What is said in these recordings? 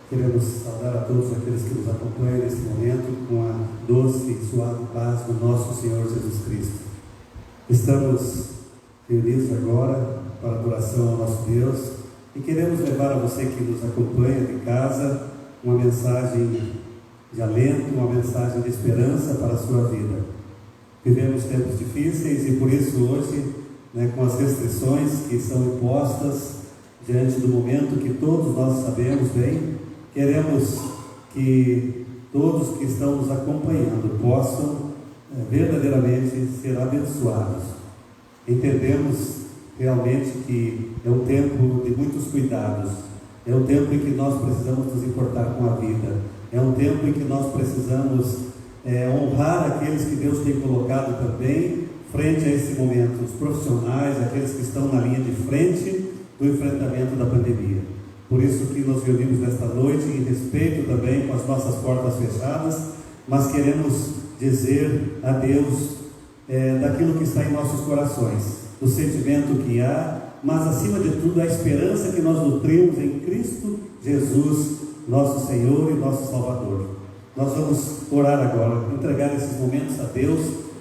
Queremos saudar a todos aqueles que nos acompanham nesse momento com a doce e suave paz do nosso Senhor Jesus Cristo. Estamos reunidos agora para a adoração ao nosso Deus e queremos levar a você que nos acompanha de casa uma mensagem de alento, uma mensagem de esperança para a sua vida. Vivemos tempos difíceis e por isso hoje, com as restrições que são impostas diante do momento que todos nós sabemos bem, queremos que todos que estão nos acompanhando possam verdadeiramente ser abençoados. Entendemos realmente que é um tempo de muitos cuidados, é um tempo em que nós precisamos nos importar com a vida, é um tempo em que nós precisamos honrar aqueles que Deus tem colocado também frente a esse momento, os profissionais, aqueles que estão na linha de frente do enfrentamento da pandemia. Por isso que nos reunimos nesta noite, em respeito também com as nossas portas fechadas, mas queremos dizer a Deus daquilo que está em nossos corações, do sentimento que há, mas acima de tudo a esperança que nós nutrimos em Cristo Jesus, nosso Senhor e nosso Salvador. Nós vamos orar agora, entregar esses momentos a Deus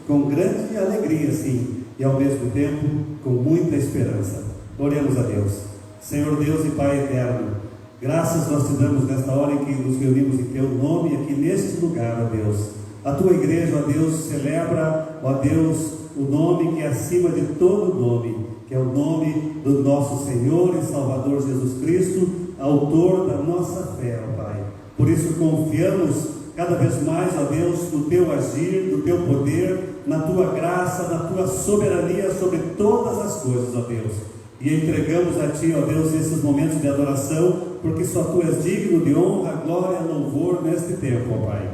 com grande alegria, sim, e ao mesmo tempo com muita esperança. Oremos a Deus. Senhor Deus e Pai eterno, graças nós te damos nesta hora em que nos reunimos em Teu nome aqui neste lugar, ó Deus. A Tua igreja, ó Deus, celebra, ó Deus, o nome que é acima de todo nome, que é o nome do nosso Senhor e Salvador Jesus Cristo, autor da nossa fé, ó Pai. Por isso confiamos cada vez mais, ó Deus, no Teu agir, no Teu poder, na Tua graça, na Tua soberania sobre todas as coisas, ó Deus. E entregamos a Ti, ó Deus, esses momentos de adoração, porque só Tu és digno de honra, glória e louvor neste tempo, ó Pai.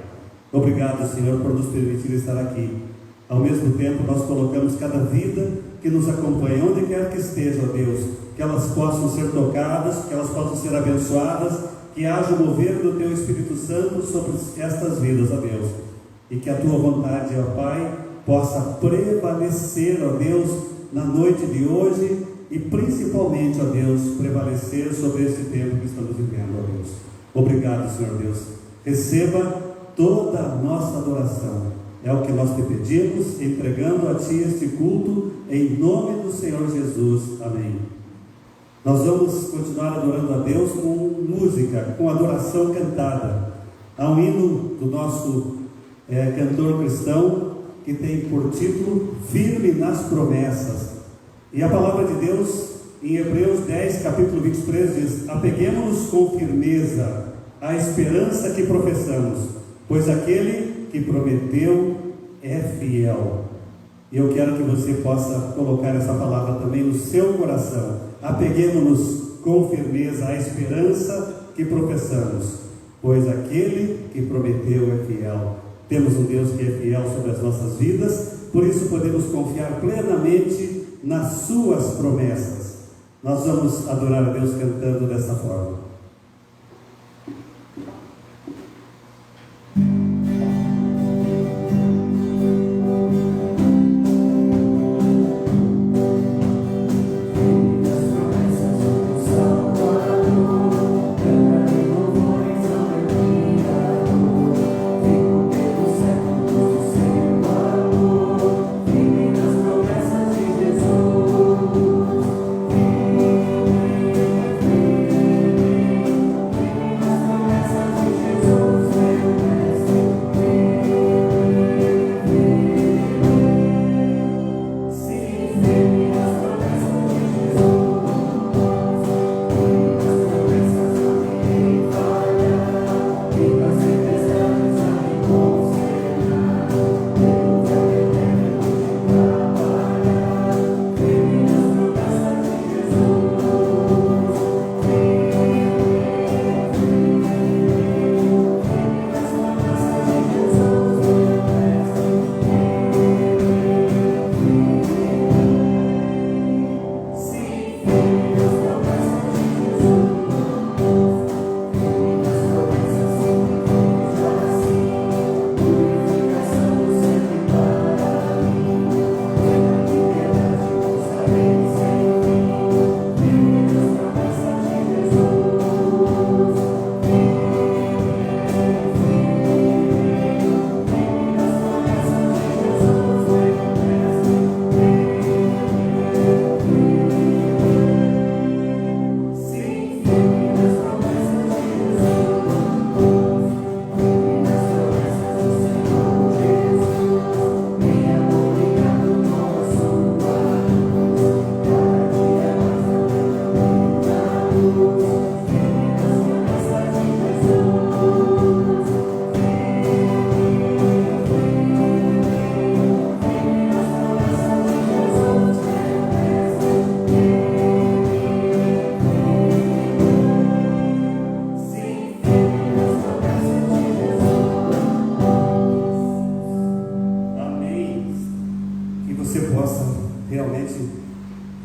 Obrigado, Senhor, por nos permitir estar aqui. Ao mesmo tempo, nós colocamos cada vida que nos acompanha, onde quer que esteja, ó Deus, que elas possam ser tocadas, que elas possam ser abençoadas, que haja o mover do Teu Espírito Santo sobre estas vidas, ó Deus. E que a Tua vontade, ó Pai, possa prevalecer, ó Deus, na noite de hoje, e principalmente, ó Deus, prevalecer sobre este tempo que estamos vivendo, ó Deus. Obrigado, Senhor Deus. Receba toda a nossa adoração. É o que nós te pedimos, entregando a Ti este culto, em nome do Senhor Jesus. Amém. Nós vamos continuar adorando a Deus com música, com adoração cantada. Há um hino do nosso cantor cristão que tem por título Firme nas Promessas. E a palavra de Deus, em Hebreus 10, capítulo 23, diz: apeguemo-nos com firmeza à esperança que professamos, pois aquele que prometeu é fiel. E eu quero que você possa colocar essa palavra também no seu coração. Apeguemo-nos com firmeza à esperança que professamos, pois aquele que prometeu é fiel. Temos um Deus que é fiel sobre as nossas vidas, por isso podemos confiar plenamente nas suas promessas. Nós vamos adorar a Deus cantando dessa forma.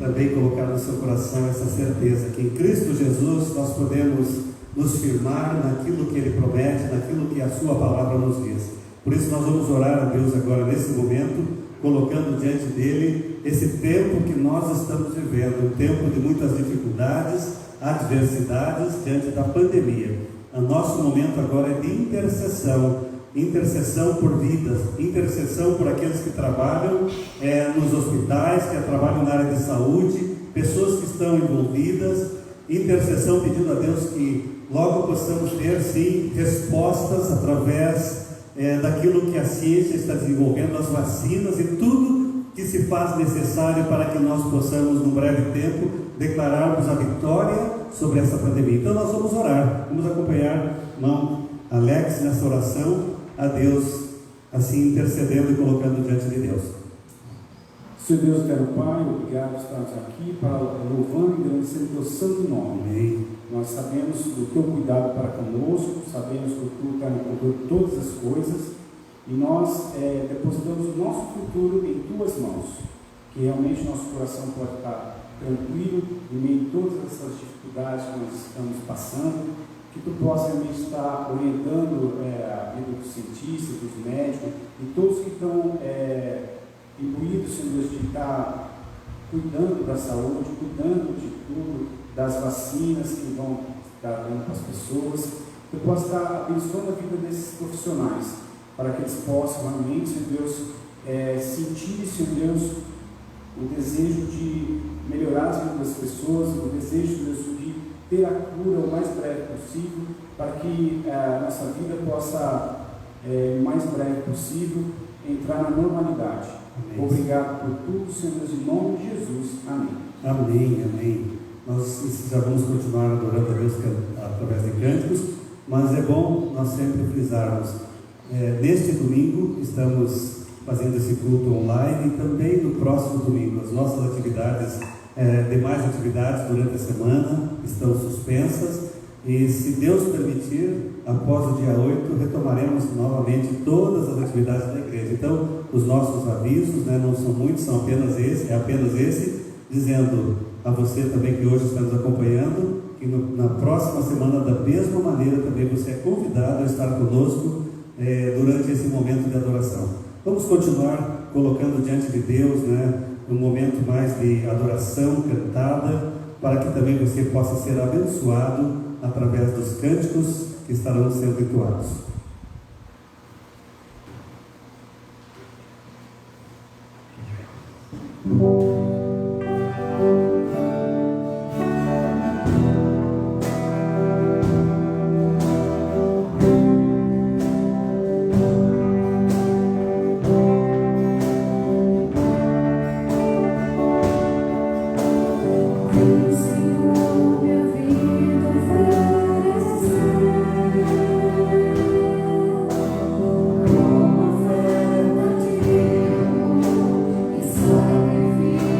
também colocar no seu coração essa certeza que em Cristo Jesus nós podemos nos firmar naquilo que Ele promete, naquilo que a sua palavra nos diz. Por isso nós vamos orar a Deus agora nesse momento, colocando diante dEle esse tempo que nós estamos vivendo, um tempo de muitas dificuldades, adversidades diante da pandemia. O nosso momento agora é de intercessão, intercessão por vidas, intercessão por aqueles que trabalham nos hospitais, que trabalham na área de saúde, pessoas que estão envolvidas, intercessão pedindo a Deus que logo possamos ter, sim, respostas através daquilo que a ciência está desenvolvendo, as vacinas e tudo que se faz necessário para que nós possamos, num breve tempo, declararmos a vitória sobre essa pandemia. Então nós vamos orar, vamos acompanhar o irmão Alex nessa oração, a Deus, assim intercedendo e colocando diante de Deus. Senhor Deus, eterno Pai, obrigado por estarmos aqui para louvando e agradecendo o teu santo nome. Amém. Nós sabemos do teu cuidado para conosco, sabemos que tu está no controle de todas as coisas e nós depositamos o nosso futuro em tuas mãos, que realmente nosso coração pode estar tranquilo em meio a todas essas dificuldades que nós estamos passando, que tu possa realmente estar orientando a vida dos cientistas, dos médicos e todos que estão imbuídos, Senhor Deus, de estar cuidando da saúde, cuidando de tudo, das vacinas que vão estar dando para as pessoas, que tu possa estar abençoando a vida desses profissionais, para que eles possam realmente, Senhor Deus, sentir, Senhor Deus, o desejo de melhorar as vidas das pessoas, o desejo, Senhor Deus, de ter a cura o mais breve possível, para que a nossa vida possa, o mais breve possível, entrar na normalidade. Amém. Obrigado por tudo, Senhor Deus, em nome de Jesus. Amém. Amém, amém. Nós já vamos continuar adorando a Deus através de cânticos, mas é bom nós sempre frisarmos. Neste domingo estamos fazendo esse culto online e também no próximo domingo. As nossas atividades, demais atividades durante a semana estão suspensas e, se Deus permitir, após o dia 8 retomaremos novamente todas as atividades da igreja. Então, os nossos avisos, não são muitos, são apenas esse, dizendo a você também que hoje está nos acompanhando, que na próxima semana, da mesma maneira, também você é convidado a estar conosco durante esse momento de adoração. Vamos continuar colocando diante de Deus, um momento mais de adoração cantada, para que também você possa ser abençoado através dos cânticos que estarão sendo entoados. Como oferta de amor e sacrifício.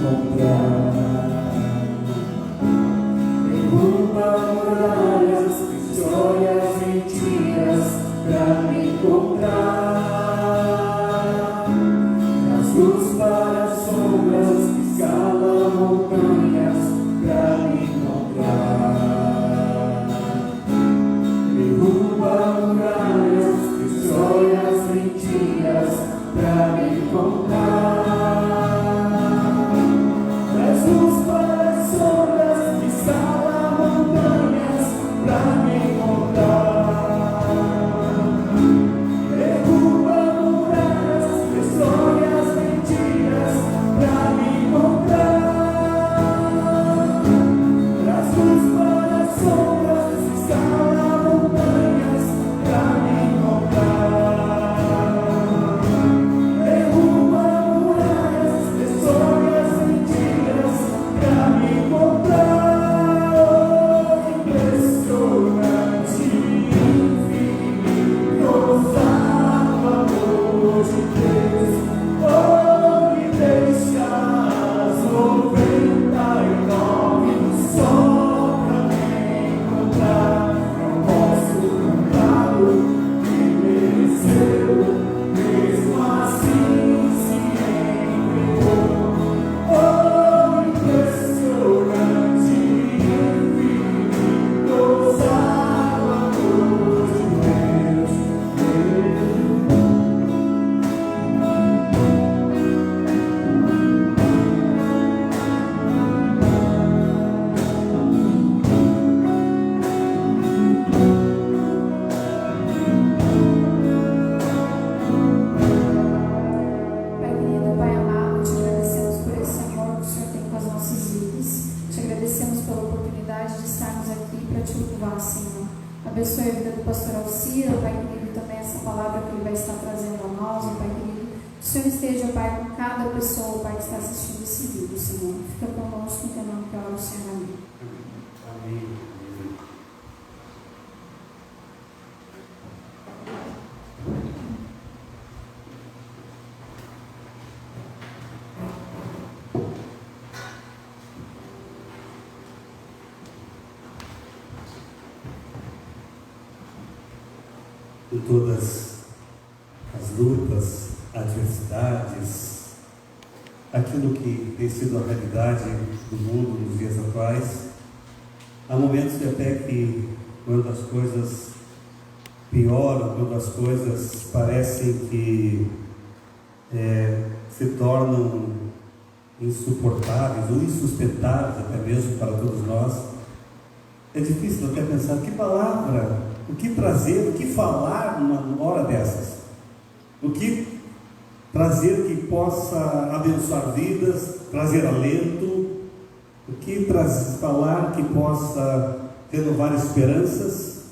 encontrar. Derruba muralhas, histórias, mentiras pra me encontrar. Traz luz para as sombras, escala montanhas pra me encontrar. Derruba muralhas, histórias, mentiras pra me encontrar. Traz luz para as sombras, escala montanhas pra me encontrar. Derruba muralhas, histórias, mentiras pra me encontrar. Traz luz para as sombras, escala montanhas pra me encontrar. Derruba muralhas, histórias, mentiras pra me encontrar. Impressionante, infinito, ousado amor de Deus. Oh, me deixas 99 só pra me encontrar. Não posso cantá-lo, que mereceu, mesmo assim se entregou. Oh, impressionante, infinito, ousado amor de Deus. Pai querido, Pai amado, te agradecemos por esse amor que o Senhor tem com as nossas vidas. Te agradecemos pela oportunidade de estarmos aqui para te louvar, Senhor. Abençoe a vida do pastor Alcira, Pai querido, também essa palavra que ele vai estar trazendo a nós, Pai querido. Que o Senhor esteja, Pai, com cada pessoa, Pai, que está assistindo esse vídeo, Senhor. Fica conosco, em teu nome, que ora o Senhor. Amém. Amém. Em todas as lutas, adversidades, aquilo que tem sido a realidade do mundo nos dias atuais, há momentos que até que quando as coisas pioram, quando as coisas parecem que se tornam insuportáveis ou insustentáveis até mesmo para todos nós, é difícil até pensar que palavra, o que trazer, o que falar numa hora dessas, o que trazer que possa abençoar vidas, trazer alento, o que falar que possa renovar esperanças.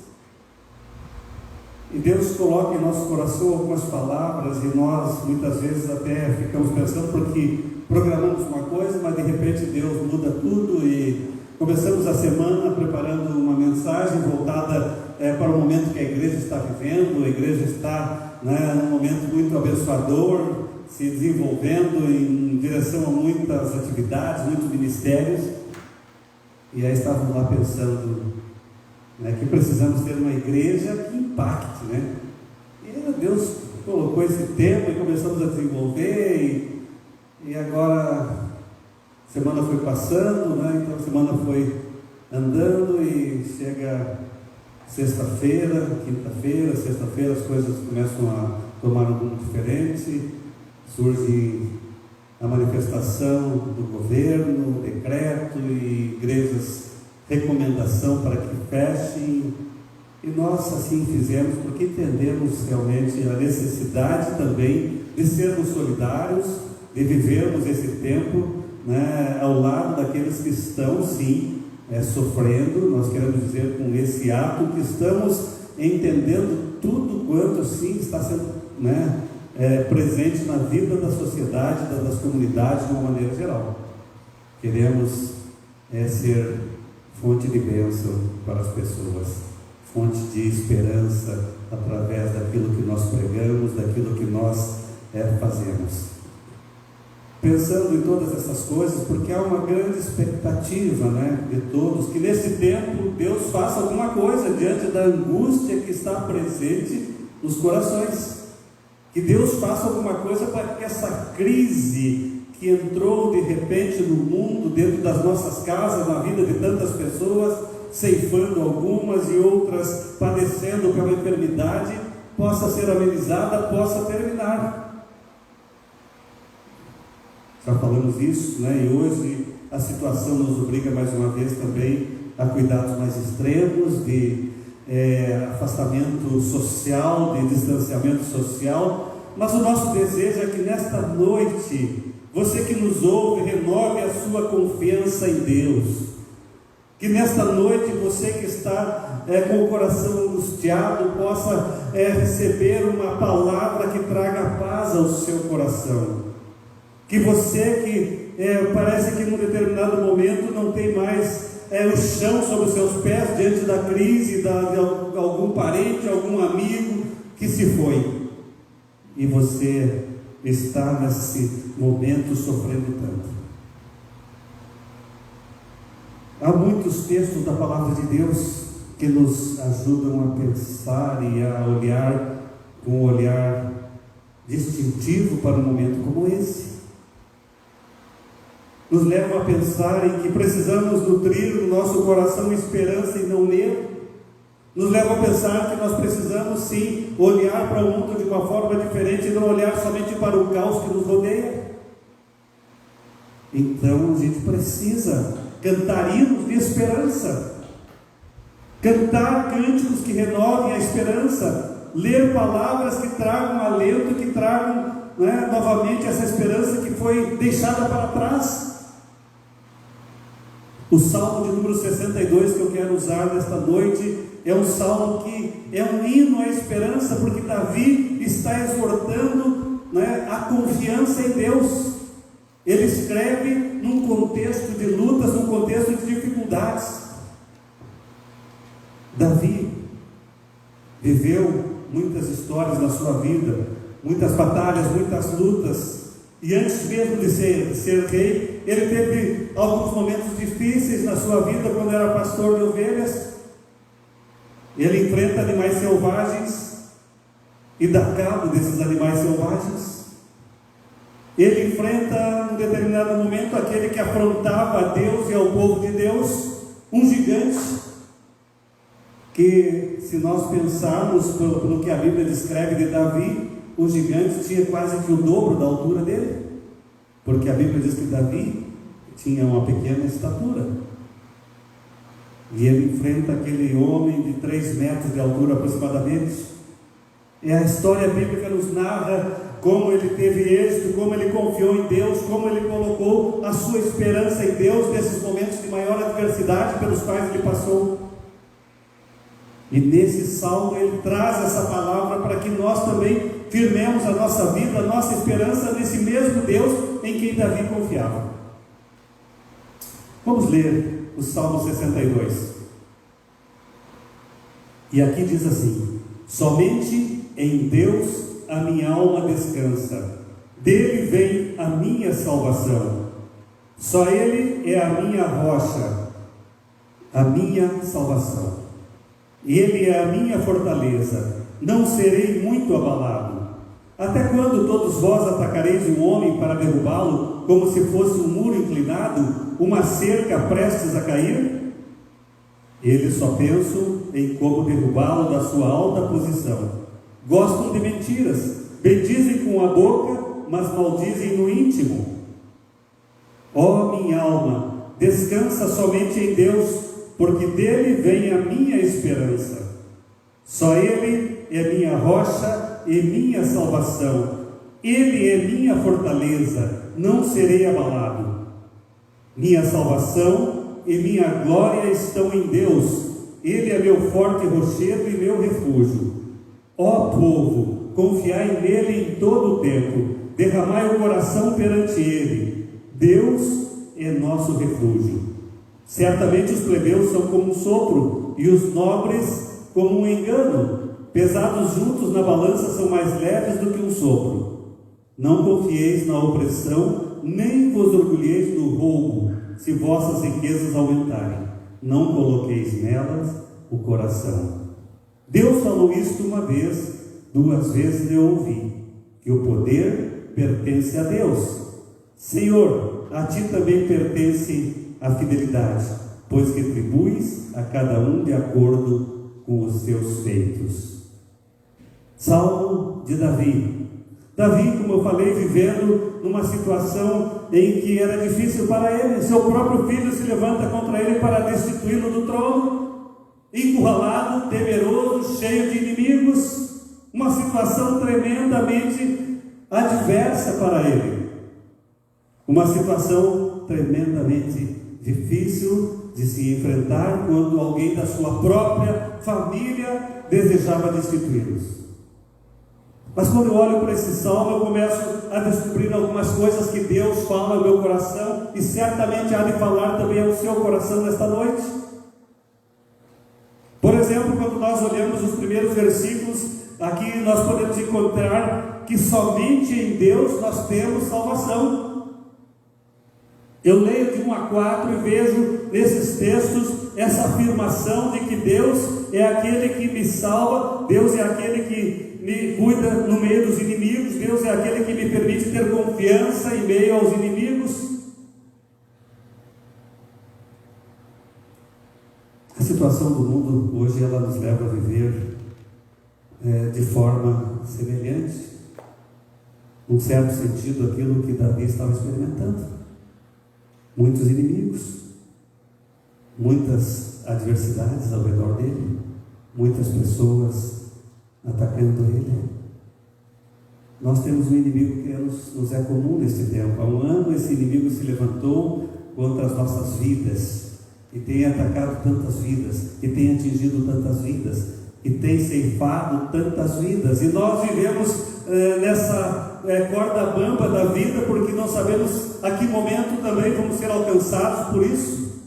E Deus coloca em nosso coração algumas palavras e nós muitas vezes até ficamos pensando porque programamos uma coisa, mas de repente Deus muda tudo e começamos a semana preparando uma mensagem voltada para o momento que a igreja está vivendo. A igreja está num momento muito abençoador, se desenvolvendo em direção a muitas atividades, muitos ministérios. E aí estávamos lá pensando que precisamos ter uma igreja que impacte, E Deus colocou esse tempo e começamos a desenvolver e agora a semana foi passando, então a semana foi andando e chega sexta-feira, quinta-feira, sexta-feira as coisas começam a tomar um rumo diferente, surge a manifestação do governo, decreto e igrejas, recomendação para que fechem, e nós assim fizemos porque entendemos realmente a necessidade também de sermos solidários, de vivermos esse tempo ao lado daqueles que estão sim sofrendo. Nós queremos dizer com esse ato que estamos entendendo tudo quanto sim está sendo presente na vida da sociedade, das comunidades de uma maneira geral. Queremos ser fonte de bênção para as pessoas, fonte de esperança através daquilo que nós pregamos, daquilo que nós fazemos. pensando em todas essas coisas, porque há uma grande expectativa, né, de todos, que nesse tempo Deus faça alguma coisa diante da angústia que está presente nos corações. Que Deus faça alguma coisa para que essa crise que entrou de repente no mundo, dentro das nossas casas, na vida de tantas pessoas, ceifando algumas e outras padecendo pela enfermidade, possa ser amenizada, possa terminar. Já falamos isso, né? E hoje a situação nos obriga mais uma vez também a cuidados mais extremos, de afastamento social, de distanciamento social, mas o nosso desejo é que nesta noite, você que nos ouve, renove a sua confiança em Deus. Que nesta noite você que está com o coração angustiado possa receber uma palavra que traga paz ao seu coração. Que você que parece que num determinado momento não tem mais o chão sobre os seus pés diante da crise de algum parente, algum amigo que se foi, e você está nesse momento sofrendo tanto. Há muitos textos da palavra de Deus que nos ajudam a pensar e a olhar com um olhar distintivo para um momento como esse. Nos levam a pensar em que precisamos nutrir no nosso coração esperança e não medo. Nos levam a pensar que nós precisamos sim olhar para o mundo de uma forma diferente e não olhar somente para o caos que nos rodeia. Então a gente precisa cantar hinos de esperança, cantar cânticos que renovem a esperança, ler palavras que tragam alento, que tragam novamente essa esperança que foi deixada para trás. O Salmo de número 62 que eu quero usar nesta noite é um salmo que é um hino à esperança, porque Davi está exortando a confiança em Deus. Ele escreve num contexto de lutas, num contexto de dificuldades. Davi viveu muitas histórias na sua vida, muitas batalhas, muitas lutas, e antes mesmo de ser rei, ele teve alguns momentos difíceis na sua vida quando era pastor de ovelhas. Ele enfrenta animais selvagens e dá cabo desses animais selvagens. Ele enfrenta, num determinado momento, aquele que afrontava a Deus e ao povo de Deus, um gigante, que, se nós pensarmos pelo que a Bíblia descreve de Davi, o gigante tinha quase que o dobro da altura dele, porque a Bíblia diz que Davi tinha uma pequena estatura, e ele enfrenta aquele homem de 3 metros de altura aproximadamente. E a história bíblica nos narra como ele teve êxito, como ele confiou em Deus, como ele colocou a sua esperança em Deus nesses momentos de maior adversidade pelos quais ele passou. E nesse salmo ele traz essa palavra para que nós também firmemos a nossa vida, a nossa esperança nesse mesmo Deus em quem Davi confiava. Vamos ler o Salmo 62. E aqui diz assim: somente em Deus a minha alma descansa, dele vem a minha salvação. Só ele é a minha rocha, a minha salvação. Ele é a minha fortaleza, não serei muito abalado. Até quando todos vós atacareis um homem para derrubá-lo, como se fosse um muro inclinado, uma cerca prestes a cair? Eles só pensam em como derrubá-lo da sua alta posição. Gostam de mentiras, bendizem com a boca, mas maldizem no íntimo. Ó minha alma, descansa somente em Deus, porque dele vem a minha esperança. Só ele é minha rocha e minha salvação. Ele é minha fortaleza, não serei abalado. Minha salvação e minha glória estão em Deus. Ele é meu forte rochedo e meu refúgio. Ó povo, confiai nele em todo o tempo, derramai o coração perante ele. Deus é nosso refúgio. Certamente os plebeus são como um sopro, e os nobres como um engano. Pesados juntos na balança são mais leves do que um sopro. Não confieis na opressão, nem vos orgulheis do roubo, se vossas riquezas aumentarem. Não coloqueis nelas o coração. Deus falou isto uma vez, 2 vezes eu ouvi, que o poder pertence a Deus. Senhor, a ti também pertence a fidelidade, pois retribuis a cada um de acordo com os seus feitos. Salmo de Davi. Davi, como eu falei, vivendo numa situação em que era difícil para ele. Seu próprio filho se levanta contra ele para destituí-lo do trono, encurralado, temeroso, cheio de inimigos, uma situação tremendamente adversa para ele, uma situação tremendamente difícil de se enfrentar quando alguém da sua própria família desejava destituí-los. Mas quando eu olho para esse salmo, eu começo a descobrir algumas coisas que Deus fala ao meu coração, e certamente há de falar também ao seu coração nesta noite. Por exemplo, quando nós olhamos os primeiros versículos, aqui nós podemos encontrar que somente em Deus nós temos salvação. Eu leio de 1 a 4 e vejo nesses textos essa afirmação de que Deus é aquele que me salva, Deus é aquele que me cuida no meio dos inimigos, Deus é aquele que me permite ter confiança em meio aos inimigos. A situação do mundo hoje, ela nos leva a viver de forma semelhante, num certo sentido, aquilo que Davi estava experimentando. Muitos inimigos, muitas adversidades ao redor dele, muitas pessoas atacando ele. Nós temos um inimigo que nos é comum neste tempo. Há um ano esse inimigo se levantou contra as nossas vidas, e tem atacado tantas vidas, e tem atingido tantas vidas, e tem ceifado tantas vidas, e nós vivemos nessa corda bamba da vida, porque não sabemos a que momento também vamos ser alcançados por isso,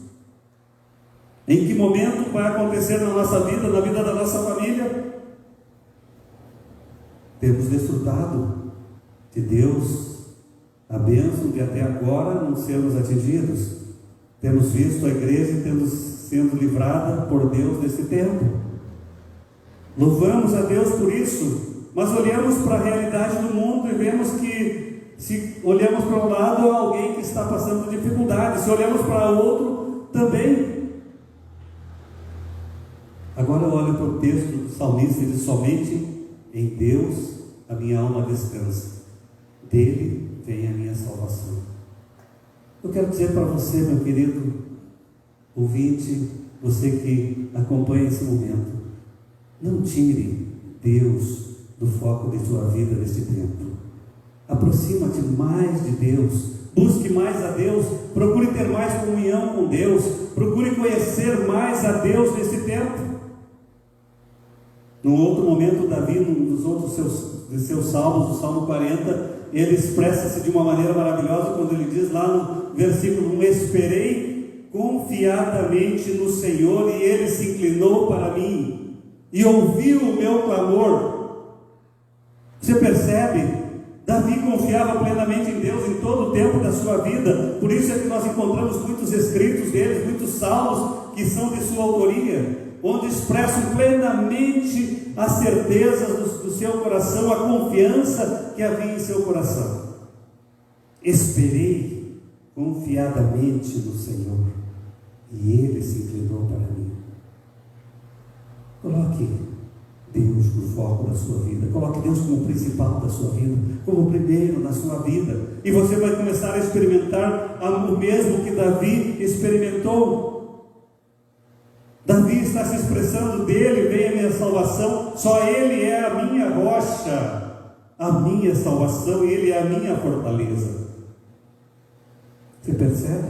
em que momento vai acontecer na nossa vida, na vida da nossa família. Temos desfrutado de Deus a bênção de até agora não sermos atingidos. Temos visto a igreja sendo livrada por Deus nesse tempo. Louvamos a Deus por isso, mas olhamos para a realidade do mundo e vemos que, se olhamos para um lado, há alguém que está passando dificuldade, se olhamos para o outro, também. Agora eu olho para o texto do salmista e diz: somente em Deus a minha alma descansa, dele vem a minha salvação. Eu quero dizer para você, meu querido ouvinte, você que acompanha esse momento, não tire Deus do foco de sua vida neste tempo. Aproxima-te mais de Deus, busque mais a Deus, procure ter mais comunhão com Deus, procure conhecer mais a Deus nesse tempo. Num outro momento, Davi, num dos outros seus salmos, o Salmo 40, ele expressa-se de uma maneira maravilhosa quando ele diz lá no versículo 1: esperei confiadamente no Senhor, e ele se inclinou para mim e ouviu o meu clamor. Você percebe? Davi confiava plenamente em Deus em todo o tempo da sua vida. Por isso é que nós encontramos muitos escritos deles, muitos salmos que são de sua autoria, onde expressam plenamente a certeza do seu coração, a confiança que havia em seu coração. Esperei confiadamente no Senhor, e Ele se inclinou para mim. Coloque Deus no foco da sua vida, coloque Deus como principal da sua vida, como primeiro na sua vida, e você vai começar a experimentar o mesmo que Davi experimentou. Davi está se expressando: dele vem a minha salvação, só ele é a minha rocha, a minha salvação, e ele é a minha fortaleza. Você percebe?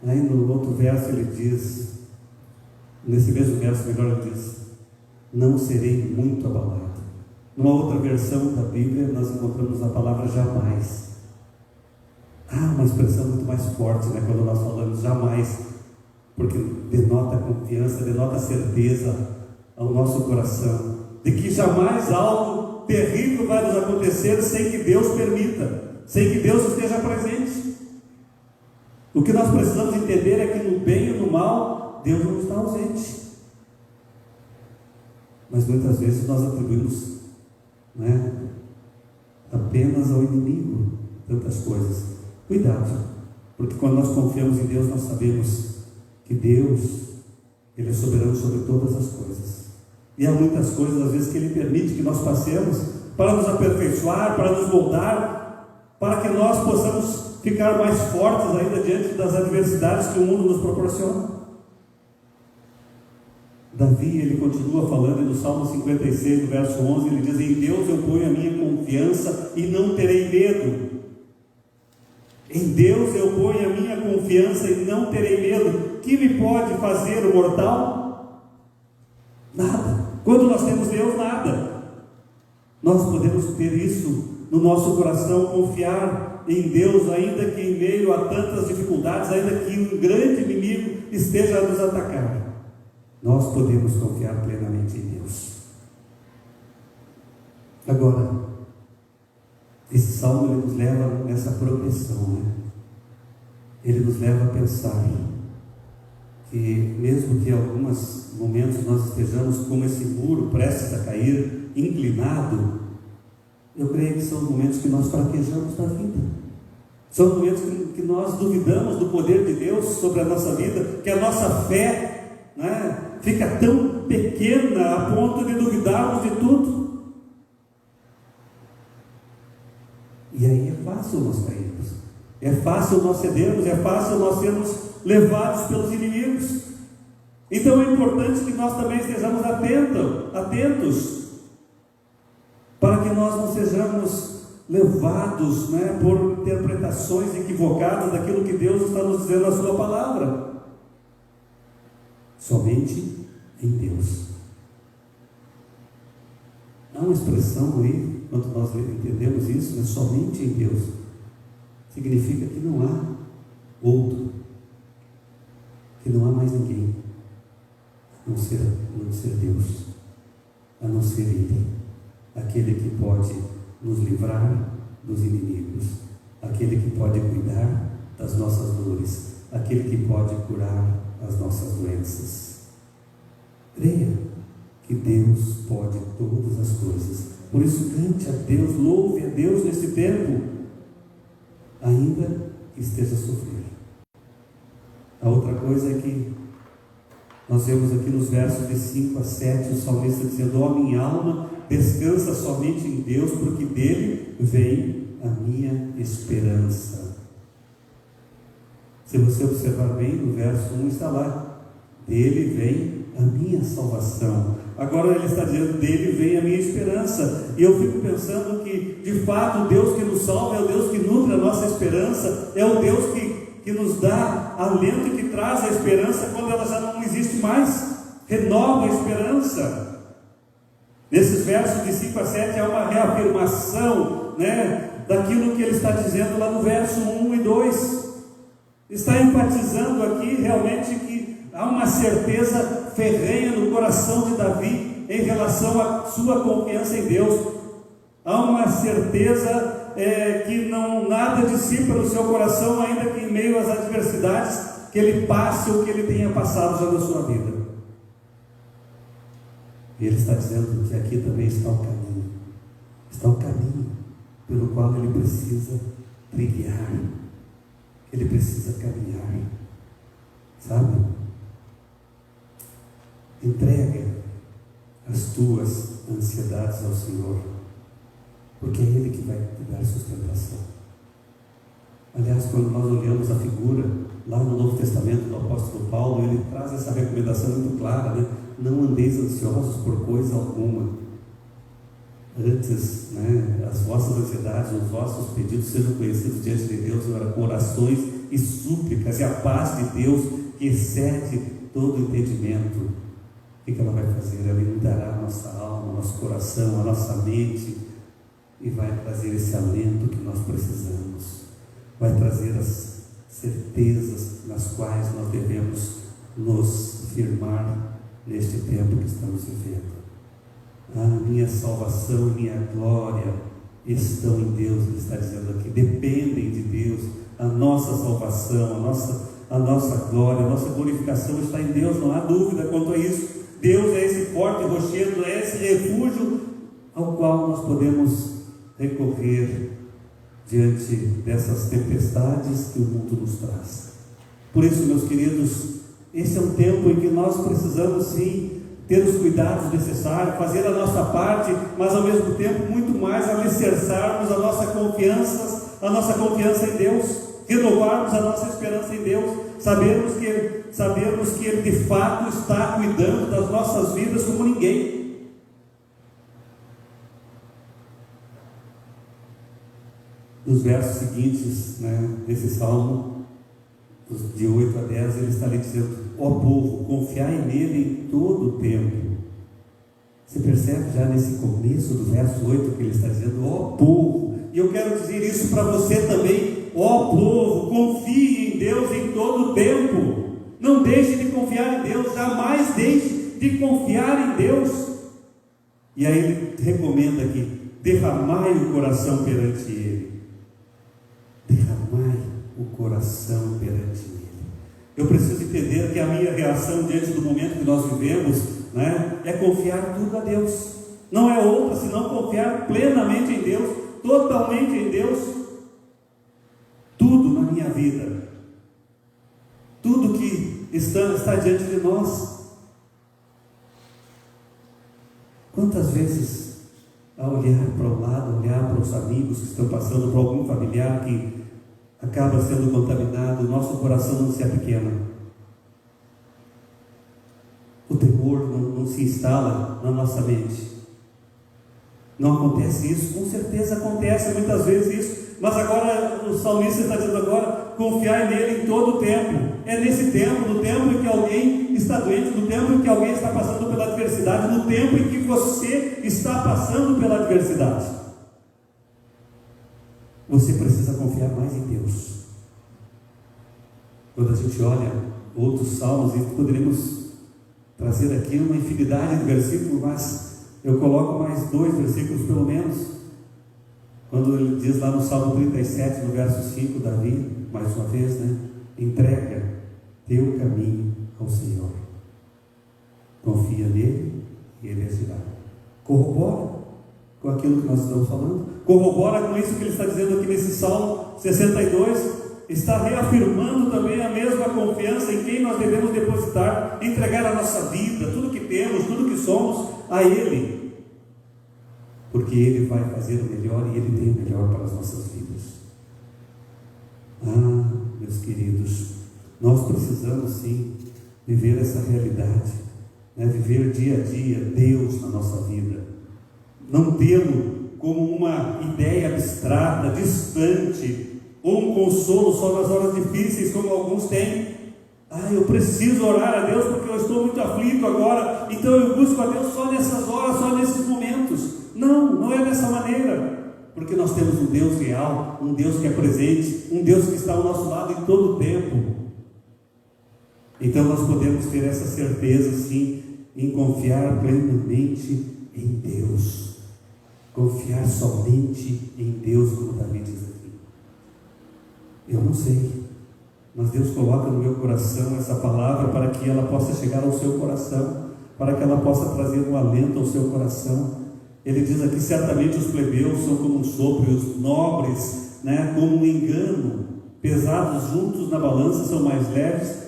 Aí no outro verso ele diz, nesse mesmo verso melhor, ele diz: não serei muito abalado. Numa outra versão da Bíblia nós encontramos a palavra jamais. Uma expressão muito mais forte, né? Quando nós falamos jamais, porque denota confiança, denota certeza ao nosso coração, de que jamais algo terrível vai nos acontecer sem que Deus permita. sem que Deus esteja presente. O que nós precisamos entender é que no bem e no mal, Deus não está ausente. Mas muitas vezes nós atribuímos, apenas ao inimigo tantas coisas. Cuidado, porque quando nós confiamos em Deus, nós sabemos que Deus, Ele é soberano sobre todas as coisas. E há muitas coisas, às vezes, que Ele permite que nós passemos para nos aperfeiçoar, para nos moldar, para que nós possamos ficar mais fortes ainda diante das adversidades que o mundo nos proporciona. Davi, ele continua falando no Salmo 56, no verso 11, ele diz: em Deus eu ponho a minha confiança e não terei medo. Em Deus eu ponho a minha confiança e não terei medo. Que me pode fazer o mortal? Nada. Quando nós temos Deus, nada. Nós podemos ter isso no nosso coração, confiar em Deus, ainda que em meio a tantas dificuldades, ainda que um grande inimigo esteja a nos atacar. Nós podemos confiar plenamente em Deus. Agora, esse salmo ele nos leva nessa progressão, Ele nos leva a pensar que mesmo que em alguns momentos nós estejamos como esse muro prestes a cair, inclinado, eu creio que são momentos que nós fraquejamos na vida. São momentos que nós duvidamos do poder de Deus sobre a nossa vida, que a nossa fé fica tão pequena a ponto de duvidarmos de tudo. E aí é fácil nós cairmos, é fácil nós cedermos, é fácil nós sermos levados pelos inimigos. Então é importante que nós também estejamos atentos, para que nós não sejamos levados por interpretações equivocadas daquilo que Deus está nos dizendo na sua palavra. Somente em Deus. Há uma expressão aí, quando nós entendemos isso, somente em Deus, significa que não há outro, que não há mais ninguém, a não ser Deus, a não ser Ele, aquele que pode nos livrar dos inimigos, aquele que pode cuidar das nossas dores, aquele que pode curar as nossas doenças. Creia que Deus pode todas as coisas. Por isso, cante a Deus, louve a Deus nesse tempo, ainda que esteja sofrendo. A outra coisa é que nós vemos aqui nos versos de 5 a 7 o salmista dizendo: ó minha alma, descansa somente em Deus, porque dele vem a minha esperança. Se você observar bem, no verso 1 está lá: dele vem a minha salvação. Agora ele está dizendo: dele vem a minha esperança. E eu fico pensando que, de fato, o Deus que nos salva é o Deus que nutre a nossa esperança, é o Deus que nos dá alento e que traz a esperança quando ela já não existe mais, renova a esperança. Nesses versos de 5 a 7 é uma reafirmação daquilo que ele está dizendo lá no verso 1 e 2. Está enfatizando aqui realmente que há uma certeza ferrenha no coração de Davi em relação à sua confiança em Deus. Há uma certeza que nada dissipa no seu coração, ainda que em meio às adversidades que ele passe ou que ele tenha passado já na sua vida. E ele está dizendo que aqui também está o caminho pelo qual ele precisa trilhar, ele precisa caminhar, sabe? Entrega as tuas ansiedades ao Senhor, porque é Ele que vai te dar sustentação. Aliás, quando nós olhamos a figura lá no Novo Testamento do apóstolo Paulo, ele traz essa recomendação muito clara, não andeis ansiosos por coisa alguma. Antes, as vossas ansiedades, os vossos pedidos sejam conhecidos diante de Deus com orações e súplicas, e a paz de Deus, que excede todo entendimento. O que ela vai fazer? Ela inundará a nossa alma, nosso coração, a nossa mente, e vai trazer esse alento que nós precisamos, vai trazer as certezas nas quais nós devemos nos firmar neste tempo que estamos vivendo. A minha salvação, minha glória estão em Deus, ele está dizendo aqui, dependem de Deus. A nossa salvação, a nossa glória, a nossa glorificação está em Deus, não há dúvida quanto a isso. Deus é esse forte rochedo, é esse refúgio ao qual nós podemos recorrer diante dessas tempestades que o mundo nos traz. Por isso, meus queridos, esse é um tempo em que nós precisamos sim ter os cuidados necessários, fazer a nossa parte, mas ao mesmo tempo muito mais alicerçarmos a nossa confiança em Deus, renovarmos a nossa esperança em Deus, sabermos que Ele de fato está cuidando das nossas vidas como ninguém. Nos versos seguintes, desse salmo, de 8 a 10, ele está ali dizendo: ó povo, confiai nele em todo o tempo. Você percebe já nesse começo do verso 8 que ele está dizendo: ó povo, e eu quero dizer isso para você também: ó povo, confie em Deus em todo o tempo. Não deixe de confiar em Deus, jamais deixe de confiar em Deus. E aí ele recomenda aqui: derramai o coração perante Ele. Derramai o coração perante Ele. Eu preciso entender que a minha reação diante do momento que nós vivemos, é confiar tudo a Deus. Não é outra senão confiar plenamente em Deus, totalmente em Deus. Tudo na minha vida, tudo que está diante de nós. Quantas vezes, ao olhar para o lado, olhar para os amigos que estão passando, para algum familiar que acaba sendo contaminado, o nosso coração não se apequena. O temor não se instala na nossa mente. Não acontece isso? Com certeza acontece muitas vezes isso. Mas agora o salmista está dizendo agora: confiai nele em todo o tempo. É nesse tempo, no tempo em que alguém está doente, no tempo em que alguém está passando pela adversidade, no tempo em que você está passando pela adversidade, você precisa confiar mais em Deus. Quando a gente olha outros salmos, e poderíamos trazer aqui uma infinidade de versículos, mas eu coloco mais 2 versículos pelo menos. Quando ele diz lá no Salmo 37, no verso 5, Davi, mais uma vez, entrega teu caminho ao Senhor, confia nele e ele agirá. Corrobora com aquilo que nós estamos falando, corrobora com isso que ele está dizendo aqui nesse Salmo 62, está reafirmando também a mesma confiança em quem nós devemos depositar, entregar a nossa vida, tudo que temos, tudo que somos, a Ele, porque Ele vai fazer o melhor e Ele tem o melhor para as nossas vidas. Meus queridos, nós precisamos sim viver essa realidade, viver dia a dia Deus na nossa vida, não tê-lo como uma ideia abstrata, distante, ou um consolo só nas horas difíceis, como alguns têm. Eu preciso orar a Deus porque eu estou muito aflito agora, então eu busco a Deus só nessas horas, só nesses momentos. Não é dessa maneira, porque nós temos um Deus real, um Deus que é presente, um Deus que está ao nosso lado em todo o tempo. Então nós podemos ter essa certeza sim, em confiar plenamente em Deus, confiar somente em Deus, como Davi diz aqui. Eu não sei, mas Deus coloca no meu coração essa palavra para que ela possa chegar ao seu coração, para que ela possa trazer um alento ao seu coração. Ele diz aqui: certamente os plebeus são como um sopro, e os nobres, como um engano, pesados juntos na balança são mais leves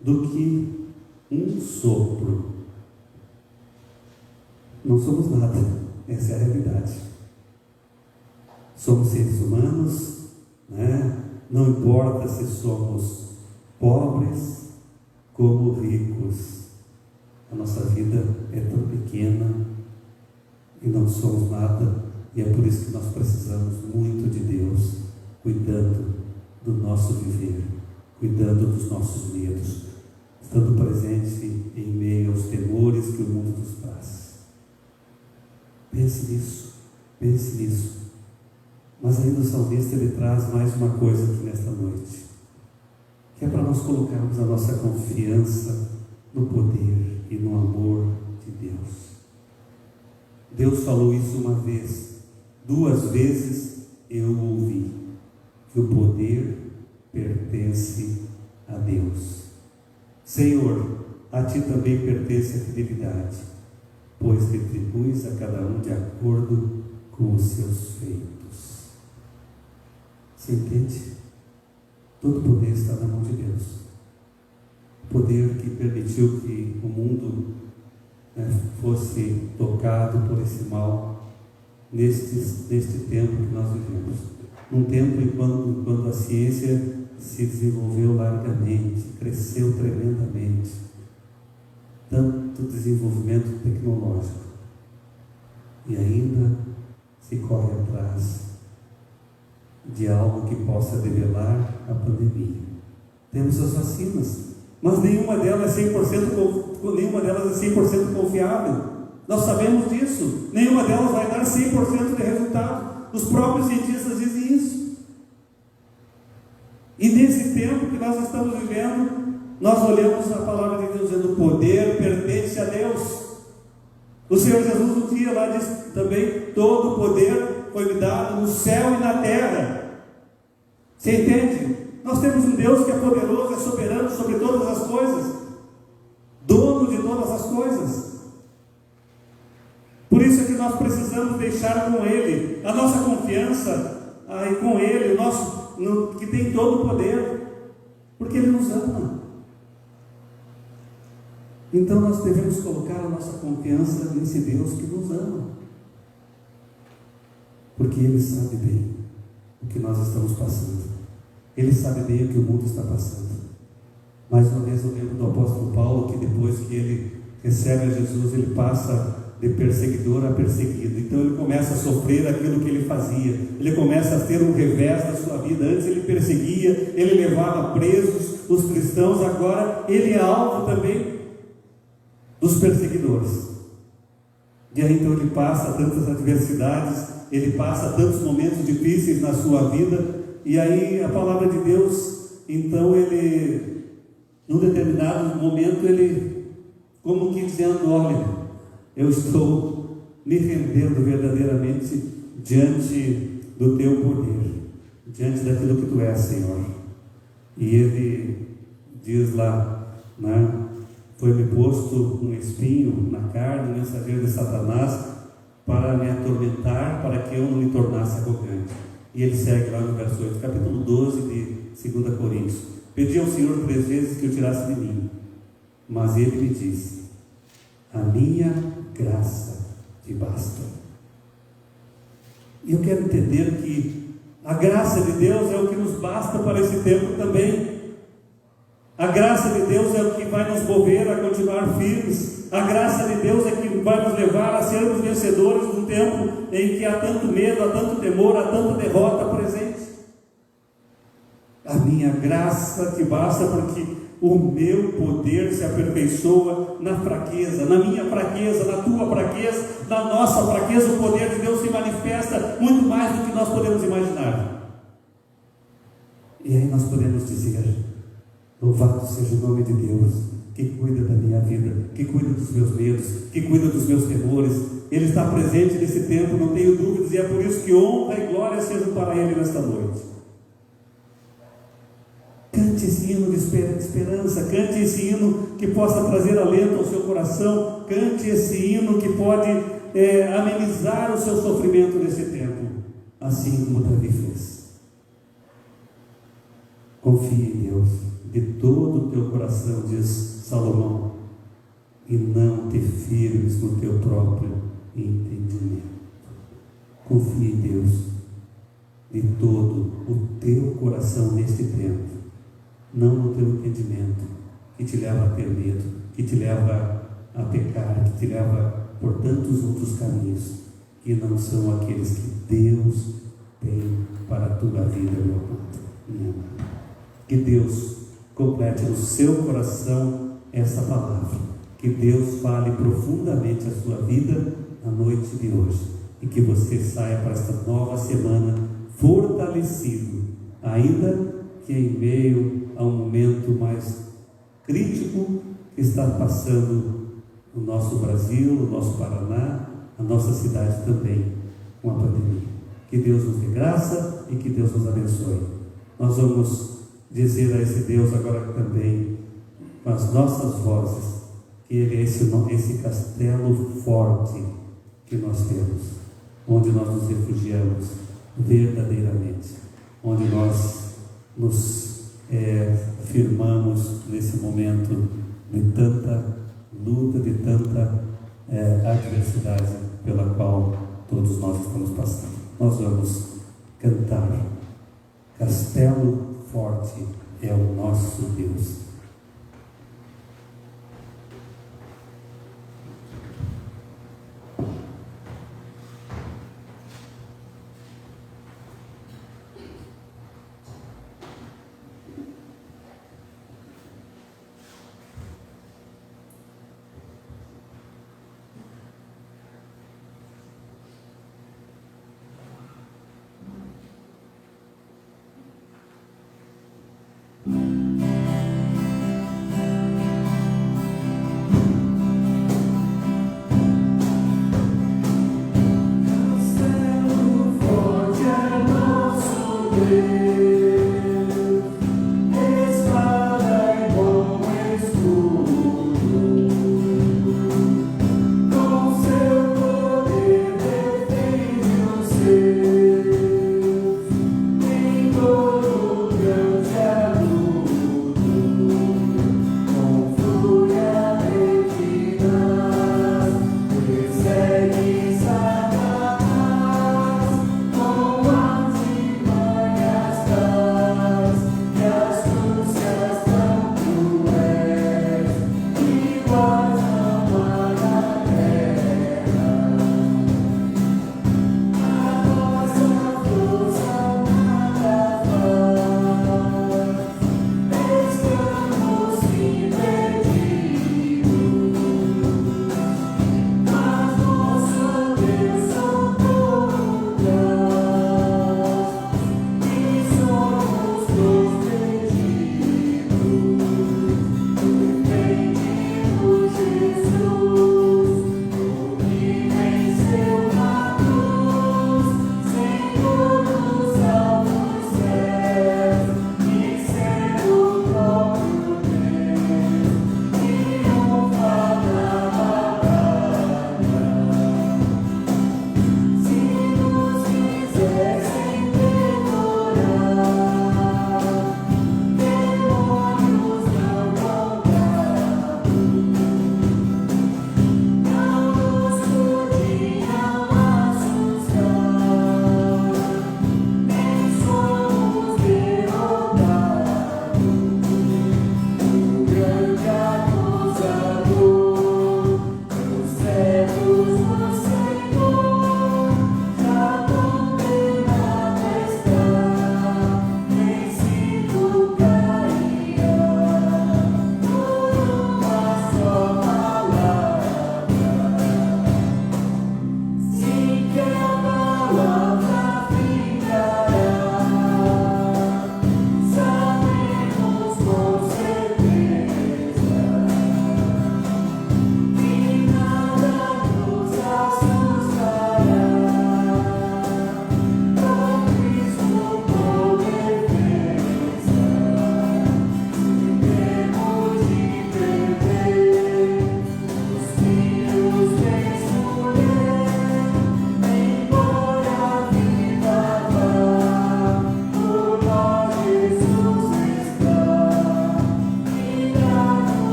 do que um sopro. Não somos nada, essa é a realidade. Somos seres humanos, não importa se somos pobres como ricos, a nossa vida é tão pequena e não somos nada, e é por isso que nós precisamos muito de Deus, cuidando do nosso viver, cuidando dos nossos medos, estando presente em meio aos temores que o mundo nos traz. Pense nisso. Mas ainda o salmista ele traz mais uma coisa aqui nesta noite, que é para nós colocarmos a nossa confiança no poder e no amor de Deus. Deus falou isso uma vez, 2 vezes eu ouvi que o poder pertence a Deus. Senhor, a Ti também pertence a fidelidade, pois retribuis a cada um de acordo com os seus feitos. Você entende? Todo o poder está na mão de Deus. O poder que permitiu que o mundo fosse tocado por esse mal neste tempo que nós vivemos. Num tempo quando a ciência se desenvolveu largamente, cresceu tremendamente, tanto desenvolvimento tecnológico, e ainda se corre atrás de algo que possa debelar a pandemia. Temos as vacinas, mas nenhuma delas é 100% confiável. Nós sabemos disso. Nenhuma delas vai dar 100% de resultado. Os próprios cientistas dizem isso. E nesse tempo que nós estamos vivendo, nós olhamos a palavra de Deus dizendo: o poder pertence a Deus. O Senhor Jesus um dia lá diz também: todo o poder foi me dado no céu e na terra. Você entende? Nós temos um Deus que é poderoso, é soberano sobre todas as coisas, dono de todas as coisas. Por isso é que nós precisamos deixar com Ele a nossa confiança, e com Ele, que tem todo o poder, porque Ele nos ama. Então nós devemos colocar a nossa confiança nesse Deus que nos ama, porque Ele sabe bem o que nós estamos passando. Ele sabe bem o que o mundo está passando. Mais uma vez eu lembro do apóstolo Paulo, que depois que ele recebe a Jesus, ele passa de perseguidor a perseguido. Então ele começa a sofrer aquilo que ele fazia. Ele começa a ter um revés da sua vida. Antes ele perseguia, ele levava presos os cristãos. Agora ele é alvo também dos perseguidores. E aí então ele passa tantas adversidades, ele passa tantos momentos difíceis na sua vida. E aí a palavra de Deus, então ele, num determinado momento, ele, como que dizendo: olha, eu estou me rendendo verdadeiramente diante do teu poder, diante daquilo que tu és, Senhor. E ele diz lá, né? Foi-me posto um espinho na carne, um mensageiro de Satanás, para me atormentar, para que eu não me tornasse arrogante. E ele segue lá no verso 8, capítulo 12 de 2 Coríntios. Pedi ao Senhor 3 vezes que o tirasse de mim, mas ele me disse: a minha graça te basta. E eu quero entender que a graça de Deus é o que nos basta para esse tempo também. A graça de Deus é o que vai nos mover a continuar firmes. A graça de Deus é que vai nos levar a sermos vencedores num tempo em que há tanto medo, há tanto temor, há tanta derrota presente. A minha graça te basta, porque o meu poder se aperfeiçoa na fraqueza, na minha fraqueza, na tua fraqueza, na nossa fraqueza. O poder de Deus se manifesta muito mais do que nós podemos imaginar. E aí nós podemos dizer: louvado seja o nome de Deus, que cuida da minha vida, que cuida dos meus medos, que cuida dos meus temores. Ele está presente nesse tempo, não tenho dúvidas, e é por isso que honra e glória sejam para Ele nesta noite. Cante esse hino de esperança, cante esse hino que possa trazer alento ao seu coração, cante esse hino que pode amenizar o seu sofrimento nesse tempo, assim como Davi fez. Confie em Deus de todo o teu coração, diz Salomão, e não te firmes no teu próprio entendimento. Confie em Deus de todo o teu coração neste tempo, não no teu entendimento, que te leva a ter medo, que te leva a pecar, que te leva por tantos outros caminhos, que não são aqueles que Deus tem para a tua vida, meu amado, minha amada. Que Deus complete no seu coração essa palavra, que Deus fale profundamente a sua vida na noite de hoje, e que você saia para esta nova semana fortalecido, ainda que em meio a um momento mais crítico que está passando o nosso Brasil, o nosso Paraná, a nossa cidade também. com a pandemia. Que Deus nos dê graça e que Deus nos abençoe. Nós vamos dizer a esse Deus agora também, com as nossas vozes, que Ele é esse castelo forte que nós temos, onde nós nos refugiamos verdadeiramente, onde nós nos firmamos nesse momento de tanta luta, de tanta adversidade pela qual todos nós estamos passando. Nós vamos cantar: Castelo forte é o nosso Deus.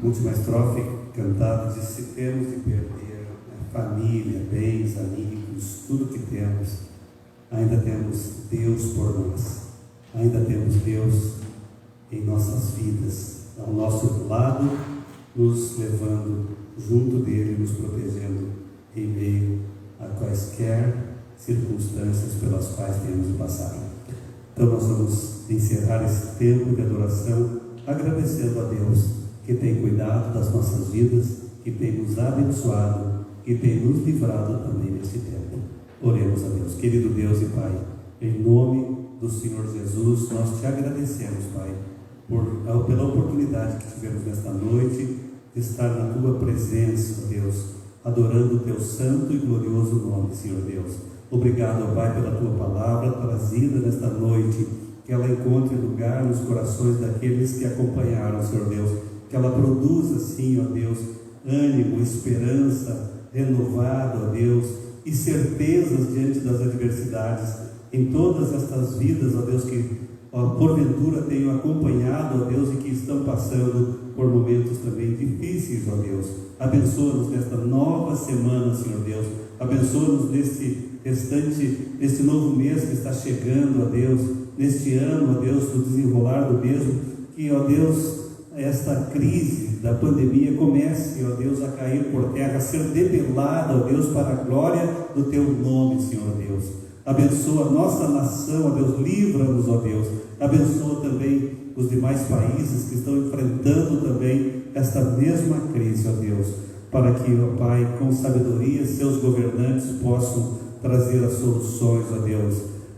Última estrofe cantada diz: se temos de perder família, bens, amigos, tudo que temos, ainda temos Deus por nós, ainda temos Deus em nossas vidas, ao nosso lado, nos levando junto dele, nos protegendo em meio a quaisquer circunstâncias pelas quais temos de passar. Então nós vamos encerrar esse tempo de adoração agradecendo a Deus que tem cuidado das nossas vidas, que tem nos abençoado, que tem nos livrado também nesse tempo. Oremos a Deus. Querido Deus e Pai, em nome do Senhor Jesus, nós te agradecemos, Pai, pela oportunidade que tivemos nesta noite de estar na Tua presença, ó Deus, adorando o Teu santo e glorioso nome, Senhor Deus. Obrigado, ó Pai, pela Tua palavra trazida nesta noite, que ela encontre lugar nos corações daqueles que acompanharam, Senhor Deus, que ela produza, sim, ó Deus, ânimo, esperança renovado, ó Deus, e certezas diante das adversidades em todas estas vidas, ó Deus, que porventura tenham acompanhado, ó Deus, e que estão passando por momentos também difíceis, ó Deus. Abençoa-nos nesta nova semana, Senhor Deus. Abençoa-nos neste restante, neste novo mês que está chegando, ó Deus, neste ano, ó Deus, do desenrolar do mesmo, que, ó Deus, esta crise da pandemia comece, ó Deus, a cair por terra, a ser debelada, ó Deus, para a glória do Teu nome, Senhor Deus. Abençoa a nossa nação, ó Deus, livra-nos, ó Deus. Abençoa também os demais países que estão enfrentando também esta mesma crise, ó Deus, para que, ó Pai, com sabedoria, seus governantes possam trazer as soluções, ó Deus,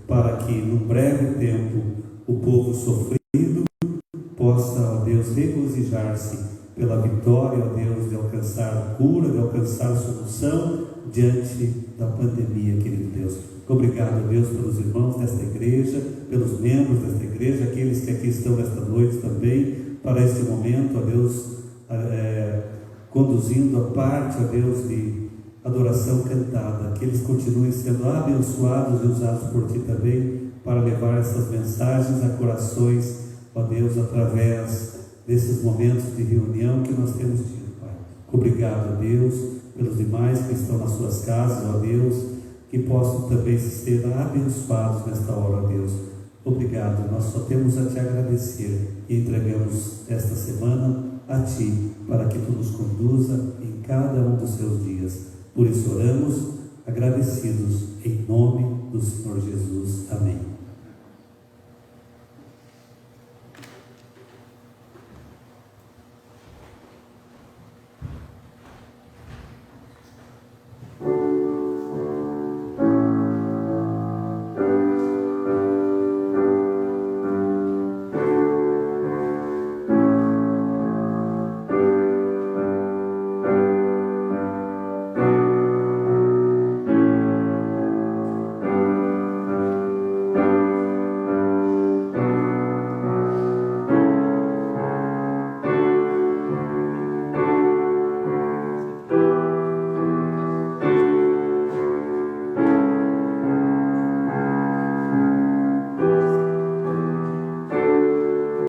para que, num breve tempo, o povo sofrido possa, ó Deus, regozijar-se pela vitória, ó Deus, de alcançar cura, de alcançar solução diante da pandemia, querido Deus. Obrigado, Deus, pelos irmãos desta igreja, pelos membros desta igreja, aqueles que aqui estão nesta noite também, para este momento, ó Deus, conduzindo a parte, ó Deus, de adoração cantada, que eles continuem sendo abençoados e usados por Ti também, para levar essas mensagens a corações, ó Deus, através desses momentos de reunião que nós temos tido, Pai. Obrigado, Deus, pelos demais que estão nas suas casas, ó Deus, que possam também ser abençoados nesta hora, ó Deus. Obrigado, nós só temos a Te agradecer e entregamos esta semana a Ti, para que Tu nos conduza em cada um dos Seus dias. Por isso oramos, agradecidos, em nome do Senhor Jesus. Amém.